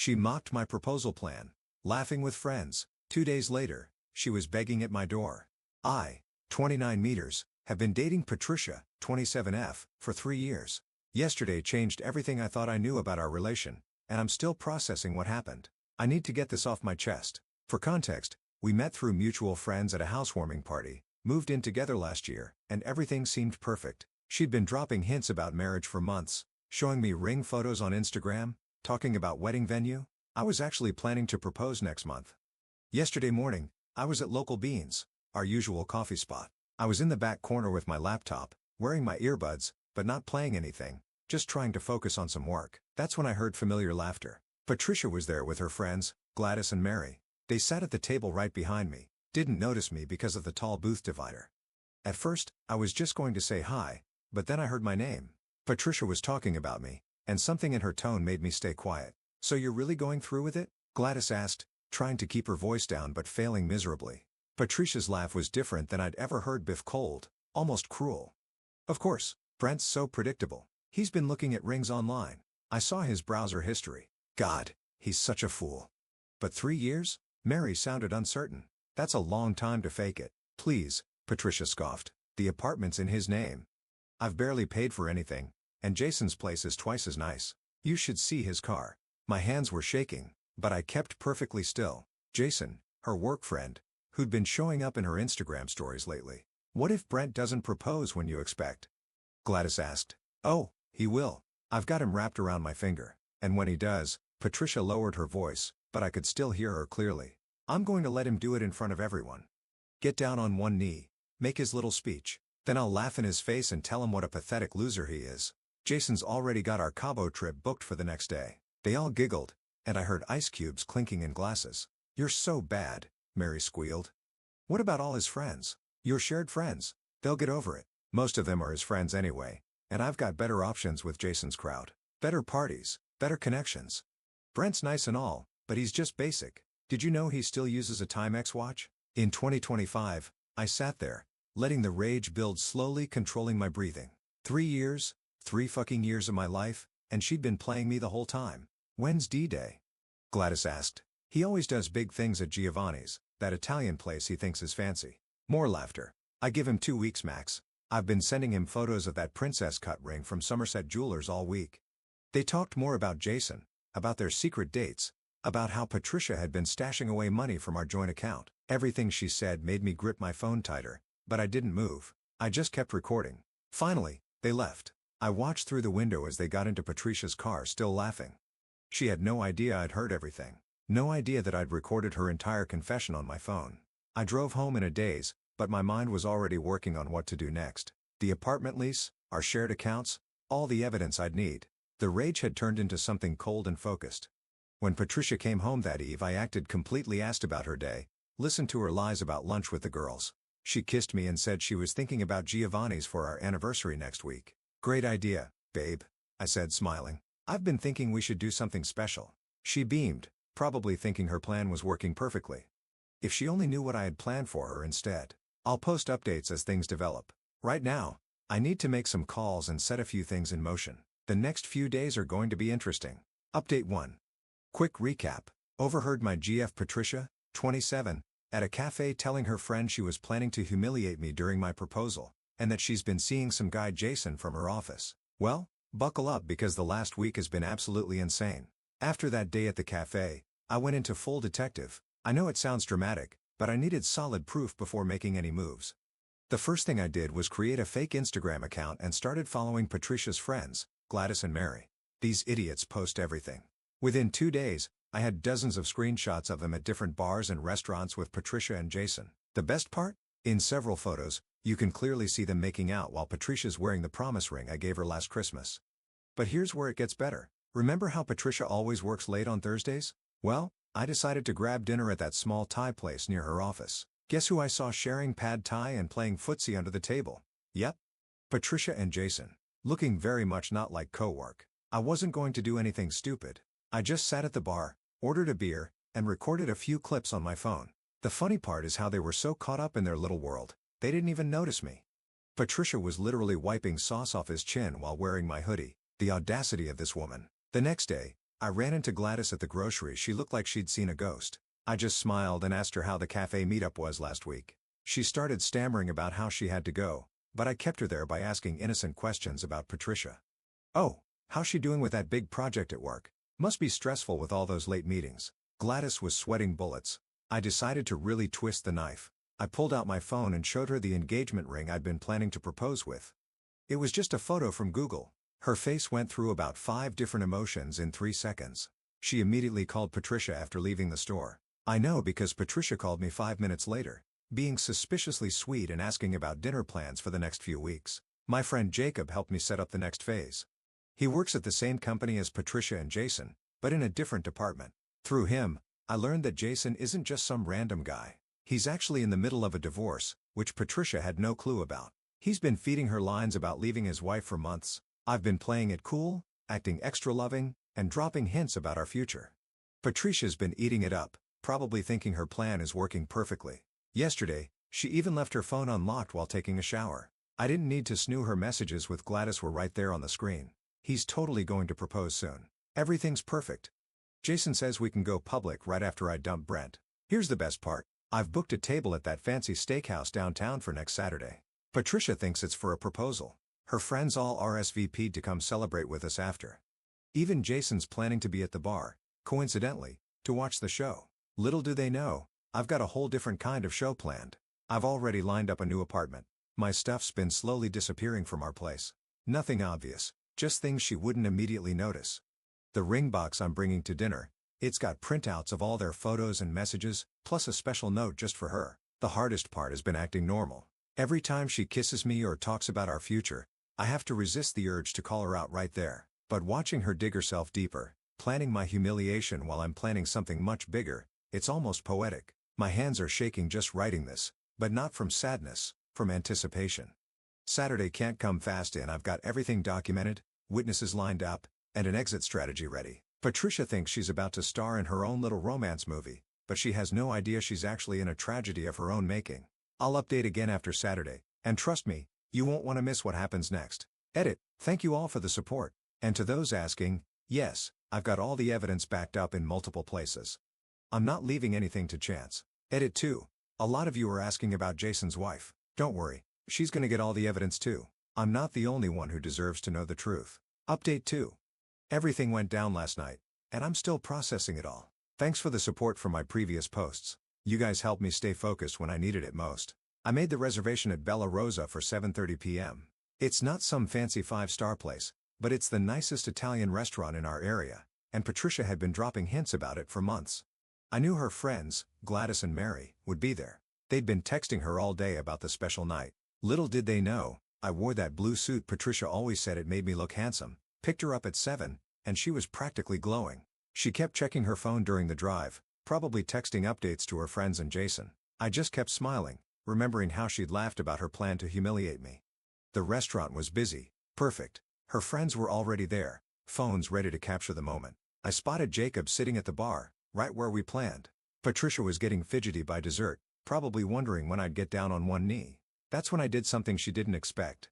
She mocked my proposal plan, laughing with friends. 2 days later, she was begging at my door. I, 29 meters, have been dating Patricia, 27F, for 3 years. Yesterday changed everything I thought I knew about our relation, and I'm still processing what happened. I need to get this off my chest. For context, we met through mutual friends at a housewarming party, moved in together last year, and everything seemed perfect. She'd been dropping hints about marriage for months, showing me ring photos on Instagram, talking about wedding venue. I was actually planning to propose next month. Yesterday morning, I was at Local Beans, our usual coffee spot. I was in the back corner with my laptop, wearing my earbuds, but not playing anything, just trying to focus on some work. That's when I heard familiar laughter. Patricia was there with her friends, Gladys and Mary. They sat at the table right behind me, didn't notice me because of the tall booth divider. At first, I was just going to say hi, but then I heard my name. Patricia was talking about me, and something in her tone made me stay quiet. "So you're really going through with it?" Gladys asked, trying to keep her voice down but failing miserably. Patricia's laugh was different than I'd ever heard before, cold, almost cruel. "Of course, Brent's so predictable. He's been looking at rings online. I saw his browser history. God, he's such a fool." "But 3 years?" Mary sounded uncertain. "That's a long time to fake it." "Please," Patricia scoffed. "The apartment's in his name. I've barely paid for anything, and Jason's place is twice as nice. You should see his car." My hands were shaking, but I kept perfectly still. Jason, her work friend, who'd been showing up in her Instagram stories lately. "What if Brent doesn't propose when you expect?" Gladys asked. "Oh, he will. I've got him wrapped around my finger. And when he does," Patricia lowered her voice, but I could still hear her clearly, "I'm going to let him do it in front of everyone. Get down on one knee, make his little speech. Then I'll laugh in his face and tell him what a pathetic loser he is. Jason's already got our Cabo trip booked for the next day." They all giggled, and I heard ice cubes clinking in glasses. "You're so bad," Mary squealed. "What about all his friends? Your shared friends? They'll get over it. Most of them are his friends anyway, and I've got better options with Jason's crowd. Better parties, better connections. Brent's nice and all, but he's just basic. Did you know he still uses a Timex watch?" In 2025, I sat there, letting the rage build slowly, controlling my breathing. 3 years, 3 fucking years of my life, and she'd been playing me the whole time. "When's D-Day?" Gladys asked. "He always does big things at Giovanni's, that Italian place he thinks is fancy." More laughter. "I give him 2 weeks max. I've been sending him photos of that princess cut ring from Somerset Jewelers all week." They talked more about Jason, about their secret dates, about how Patricia had been stashing away money from our joint account. Everything she said made me grip my phone tighter, but I didn't move. I just kept recording. Finally, they left. I watched through the window as they got into Patricia's car, still laughing. She had no idea I'd heard everything. No idea that I'd recorded her entire confession on my phone. I drove home in a daze, but my mind was already working on what to do next. The apartment lease, our shared accounts, all the evidence I'd need. The rage had turned into something cold and focused. When Patricia came home that eve, I acted completely, asked about her day, listened to her lies about lunch with the girls. She kissed me and said she was thinking about Giovanni's for our anniversary next week. "Great idea, babe," I said, smiling. "I've been thinking we should do something special." She beamed, probably thinking her plan was working perfectly. If she only knew what I had planned for her instead. "I'll post updates as things develop. Right now, I need to make some calls and set a few things in motion. The next few days are going to be interesting." Update 1. Quick recap. Overheard my GF Patricia, 27, at a cafe telling her friend she was planning to humiliate me during my proposal, and that she's been seeing some guy Jason from her office. Well, buckle up because the last week has been absolutely insane. After that day at the cafe, I went into full detective. I know it sounds dramatic, but I needed solid proof before making any moves. The first thing I did was create a fake Instagram account and started following Patricia's friends, Gladys and Mary. These idiots post everything. Within 2 days, I had dozens of screenshots of them at different bars and restaurants with Patricia and Jason. The best part? In several photos, you can clearly see them making out while Patricia's wearing the promise ring I gave her last Christmas. But here's where it gets better. Remember how Patricia always works late on Thursdays? Well, I decided to grab dinner at that small Thai place near her office. Guess who I saw sharing pad Thai and playing footsie under the table? Yep. Patricia and Jason. Looking very much not like co-work. I wasn't going to do anything stupid. I just sat at the bar, ordered a beer, and recorded a few clips on my phone. The funny part is how they were so caught up in their little world, they didn't even notice me. Patricia was literally wiping sauce off his chin while wearing my hoodie. The audacity of this woman. The next day, I ran into Gladys at the grocery. She looked like she'd seen a ghost. I just smiled and asked her how the cafe meetup was last week. She started stammering about how she had to go, but I kept her there by asking innocent questions about Patricia. "Oh, how's she doing with that big project at work? Must be stressful with all those late meetings." Gladys was sweating bullets. I decided to really twist the knife. I pulled out my phone and showed her the engagement ring I'd been planning to propose with. It was just a photo from Google. Her face went through about 5 different emotions in 3 seconds. She immediately called Patricia after leaving the store. I know because Patricia called me 5 minutes later, being suspiciously sweet and asking about dinner plans for the next few weeks. My friend Jacob helped me set up the next phase. He works at the same company as Patricia and Jason, but in a different department. Through him, I learned that Jason isn't just some random guy. He's actually in the middle of a divorce, which Patricia had no clue about. He's been feeding her lines about leaving his wife for months. I've been playing it cool, acting extra loving, and dropping hints about our future. Patricia's been eating it up, probably thinking her plan is working perfectly. Yesterday, she even left her phone unlocked while taking a shower. I didn't need to snoo. Her messages with Gladys were right there on the screen. He's totally going to propose soon. Everything's perfect. Jason says we can go public right after I dump Brent. Here's the best part. I've booked a table at that fancy steakhouse downtown for next Saturday. Patricia thinks it's for a proposal. Her friends all RSVP'd to come celebrate with us after. Even Jason's planning to be at the bar, coincidentally, to watch the show. Little do they know, I've got a whole different kind of show planned. I've already lined up a new apartment. My stuff's been slowly disappearing from our place. Nothing obvious, just things she wouldn't immediately notice. The ring box I'm bringing to dinner, it's got printouts of all their photos and messages, plus a special note just for her. The hardest part has been acting normal. Every time she kisses me or talks about our future, I have to resist the urge to call her out right there. But watching her dig herself deeper, planning my humiliation while I'm planning something much bigger, it's almost poetic. My hands are shaking just writing this, but not from sadness, from anticipation. Saturday can't come fast and I've got everything documented, witnesses lined up, and an exit strategy ready. Patricia thinks she's about to star in her own little romance movie, but she has no idea she's actually in a tragedy of her own making. I'll update again after Saturday, and trust me, you won't want to miss what happens next. Edit. Thank you all for the support. And to those asking, yes, I've got all the evidence backed up in multiple places. I'm not leaving anything to chance. Edit 2. A lot of you are asking about Jason's wife. Don't worry, she's gonna get all the evidence too. I'm not the only one who deserves to know the truth. Update 2. Everything went down last night, and I'm still processing it all. Thanks for the support from my previous posts. You guys helped me stay focused when I needed it most. I made the reservation at Bella Rosa for 7:30 p.m. It's not some fancy 5-star place, but it's the nicest Italian restaurant in our area, and Patricia had been dropping hints about it for months. I knew her friends, Gladys and Mary, would be there. They'd been texting her all day about the special night. Little did they know, I wore that blue suit Patricia always said it made me look handsome, picked her up at 7, and she was practically glowing. She kept checking her phone during the drive, probably texting updates to her friends and Jason. I just kept smiling, remembering how she'd laughed about her plan to humiliate me. The restaurant was busy, perfect. Her friends were already there, phones ready to capture the moment. I spotted Jacob sitting at the bar, right where we planned. Patricia was getting fidgety by dessert, probably wondering when I'd get down on one knee. That's when I did something she didn't expect.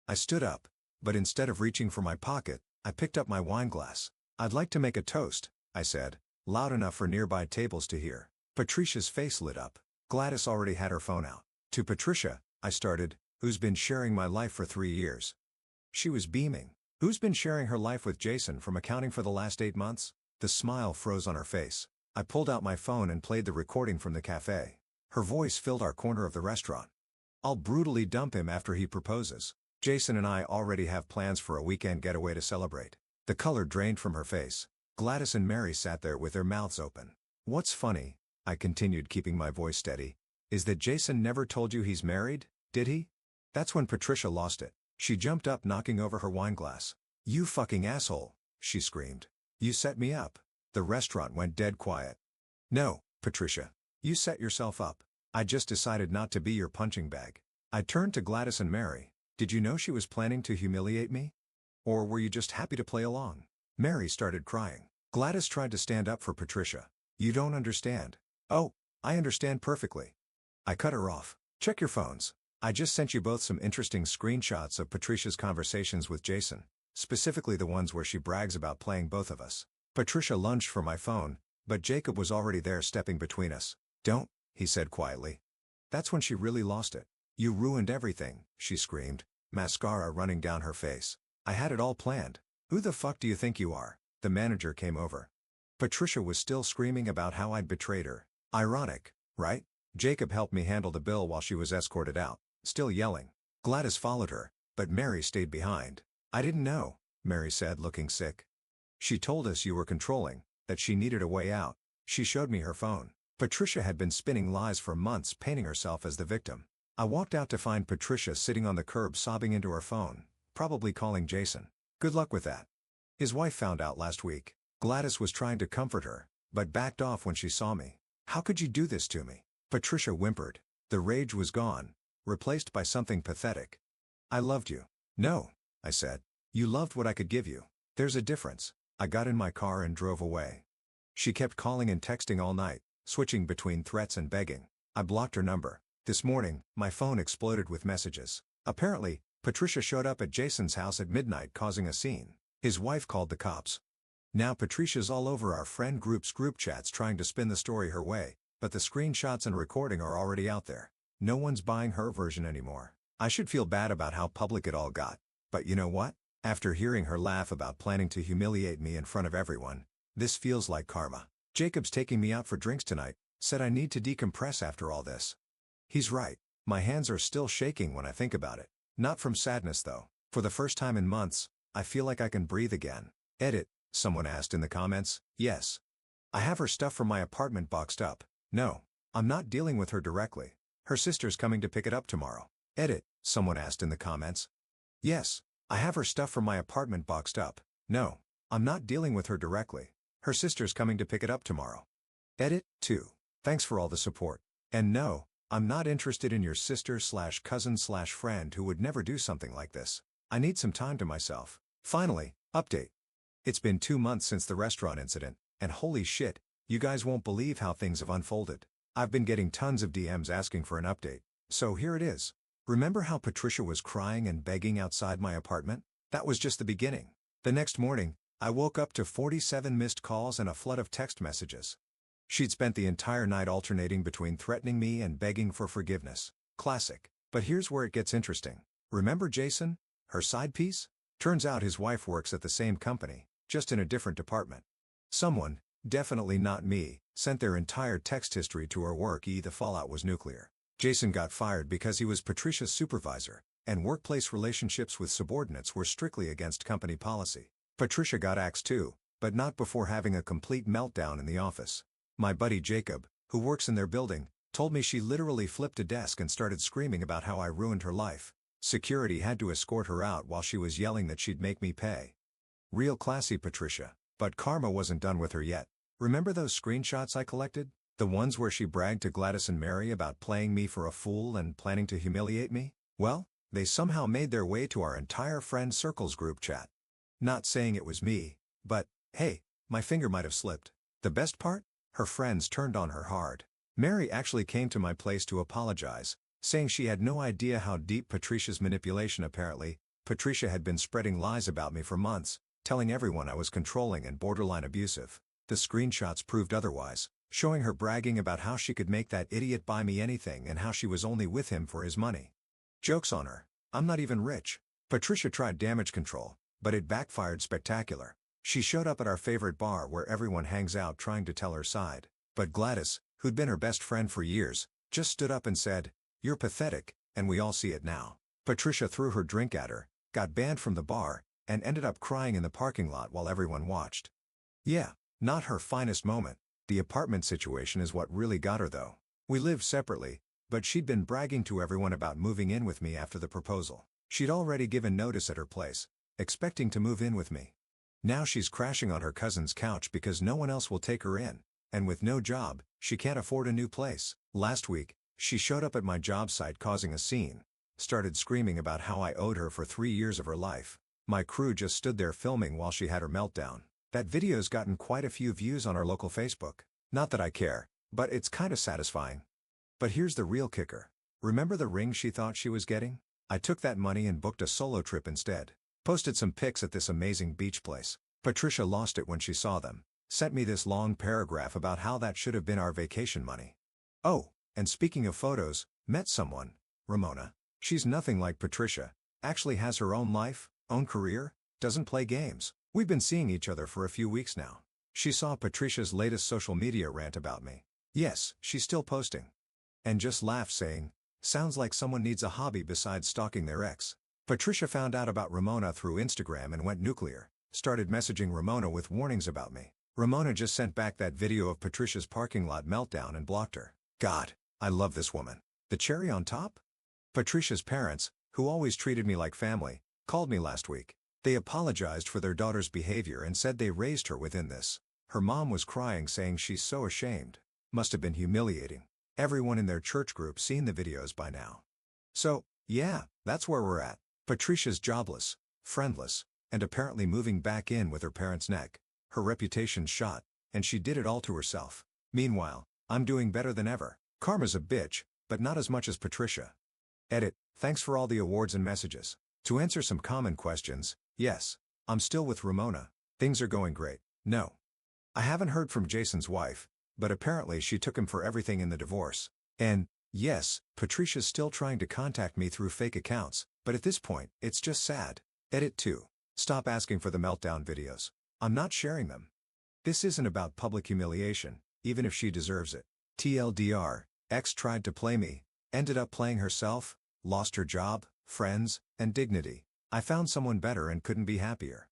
I stood up, but instead of reaching for my pocket, I picked up my wine glass. "I'd like to make a toast," I said, loud enough for nearby tables to hear. Patricia's face lit up. Gladys already had her phone out. "To Patricia," I started, "who's been sharing my life for 3 years." She was beaming. "Who's been sharing her life with Jason from accounting for the last 8 months? The smile froze on her face. I pulled out my phone and played the recording from the cafe. Her voice filled our corner of the restaurant. "I'll brutally dump him after he proposes. Jason and I already have plans for a weekend getaway to celebrate." The color drained from her face. Gladys and Mary sat there with their mouths open. "What's funny," I continued, keeping my voice steady, "is that Jason never told you he's married, did he?" That's when Patricia lost it. She jumped up, knocking over her wine glass. "You fucking asshole," she screamed. "You set me up." The restaurant went dead quiet. "No, Patricia. You set yourself up. I just decided not to be your punching bag." I turned to Gladys and Mary. "Did you know she was planning to humiliate me? Or were you just happy to play along?" Mary started crying. Gladys tried to stand up for Patricia. "You don't understand." "Oh, I understand perfectly." I cut her off. "Check your phones. I just sent you both some interesting screenshots of Patricia's conversations with Jason, specifically the ones where she brags about playing both of us." Patricia lunged for my phone, but Jacob was already there stepping between us. "Don't," he said quietly. That's when she really lost it. "You ruined everything," she screamed, mascara running down her face. "I had it all planned. Who the fuck do you think you are?" The manager came over. Patricia was still screaming about how I'd betrayed her. Ironic, right? Jacob helped me handle the bill while she was escorted out, still yelling. Gladys followed her, but Mary stayed behind. "I didn't know," Mary said, looking sick. "She told us you were controlling, that she needed a way out." She showed me her phone. Patricia had been spinning lies for months, painting herself as the victim. I walked out to find Patricia sitting on the curb sobbing into her phone, probably calling Jason. Good luck with that. His wife found out last week. Gladys was trying to comfort her, but backed off when she saw me. "How could you do this to me?" Patricia whimpered. The rage was gone, replaced by something pathetic. "I loved you." "No," I said. "You loved what I could give you. There's a difference." I got in my car and drove away. She kept calling and texting all night, switching between threats and begging. I blocked her number. This morning, my phone exploded with messages. Apparently, Patricia showed up at Jason's house at midnight causing a scene. His wife called the cops. Now Patricia's all over our friend group's group chats trying to spin the story her way, but the screenshots and recording are already out there. No one's buying her version anymore. I should feel bad about how public it all got. But you know what? After hearing her laugh about planning to humiliate me in front of everyone, this feels like karma. Jacob's taking me out for drinks tonight, said I need to decompress after all this. He's right. My hands are still shaking when I think about it. Not from sadness though. For the first time in months, I feel like I can breathe again. Edit, someone asked in the comments. Yes. I have her stuff from my apartment boxed up. No. I'm not dealing with her directly. Her sister's coming to pick it up tomorrow. Edit, someone asked in the comments. Yes. I have her stuff from my apartment boxed up. No. I'm not dealing with her directly. Her sister's coming to pick it up tomorrow. Edit, 2. Thanks for all the support. And no, I'm not interested in your sister/cousin/friend who would never do something like this. I need some time to myself. Finally, update. It's been 2 months since the restaurant incident, and holy shit, you guys won't believe how things have unfolded. I've been getting tons of DMs asking for an update. So here it is. Remember how Patricia was crying and begging outside my apartment? That was just the beginning. The next morning, I woke up to 47 missed calls and a flood of text messages. She'd spent the entire night alternating between threatening me and begging for forgiveness. Classic. But here's where it gets interesting. Remember Jason? Her side piece? Turns out his wife works at the same company, just in a different department. Someone, definitely not me, sent their entire text history to her work. The fallout was nuclear. Jason got fired because he was Patricia's supervisor, and workplace relationships with subordinates were strictly against company policy. Patricia got axed too, but not before having a complete meltdown in the office. My buddy Jacob, who works in their building, told me she literally flipped a desk and started screaming about how I ruined her life. Security had to escort her out while she was yelling that she'd make me pay. Real classy Patricia. But karma wasn't done with her yet. Remember those screenshots I collected? The ones where she bragged to Gladys and Mary about playing me for a fool and planning to humiliate me? Well, they somehow made their way to our entire friend circle's group chat. Not saying it was me, but, hey, my finger might have slipped. The best part? Her friends turned on her hard. Mary actually came to my place to apologize, saying she had no idea how deep Patricia's manipulation. Apparently, Patricia had been spreading lies about me for months, telling everyone I was controlling and borderline abusive. The screenshots proved otherwise, showing her bragging about how she could make that idiot buy me anything and how she was only with him for his money. Joke's on her. I'm not even rich. Patricia tried damage control, but it backfired spectacular. She showed up at our favorite bar where everyone hangs out trying to tell her side. But Gladys, who'd been her best friend for years, just stood up and said, "You're pathetic," and we all see it now. Patricia threw her drink at her, got banned from the bar, and ended up crying in the parking lot while everyone watched. Yeah, not her finest moment. The apartment situation is what really got her though. We lived separately, but she'd been bragging to everyone about moving in with me after the proposal. She'd already given notice at her place, expecting to move in with me. Now she's crashing on her cousin's couch because no one else will take her in, and with no job, she can't afford a new place. Last week, she showed up at my job site causing a scene, started screaming about how I owed her for 3 years of her life. My crew just stood there filming while she had her meltdown. That video's gotten quite a few views on our local Facebook. Not that I care, but it's kinda satisfying. But here's the real kicker. Remember the ring she thought she was getting? I took that money and booked a solo trip instead. Posted some pics at this amazing beach place. Patricia lost it when she saw them. Sent me this long paragraph about how that should have been our vacation money. Oh, and speaking of photos, met someone, Ramona. She's nothing like Patricia, actually has her own life, own career, doesn't play games. We've been seeing each other for a few weeks now. She saw Patricia's latest social media rant about me. Yes, she's still posting. And just laughed saying, sounds like someone needs a hobby besides stalking their ex. Patricia found out about Ramona through Instagram and went nuclear, started messaging Ramona with warnings about me. Ramona just sent back that video of Patricia's parking lot meltdown and blocked her. God, I love this woman. The cherry on top? Patricia's parents, who always treated me like family, called me last week. They apologized for their daughter's behavior and said they raised her within this. Her mom was crying saying she's so ashamed. Must have been humiliating. Everyone in their church group seen the videos by now. So, yeah, that's where we're at. Patricia's jobless, friendless, and apparently moving back in with her parents' neck. Her reputation's shot, and she did it all to herself. Meanwhile, I'm doing better than ever. Karma's a bitch, but not as much as Patricia. Edit, thanks for all the awards and messages. To answer some common questions, yes, I'm still with Ramona. Things are going great. No. I haven't heard from Jason's wife, but apparently she took him for everything in the divorce. And, yes, Patricia's still trying to contact me through fake accounts, but at this point, it's just sad. Edit 2. Stop asking for the meltdown videos. I'm not sharing them. This isn't about public humiliation, even if she deserves it. TLDR, ex tried to play me, ended up playing herself, lost her job, friends, and dignity. I found someone better and couldn't be happier.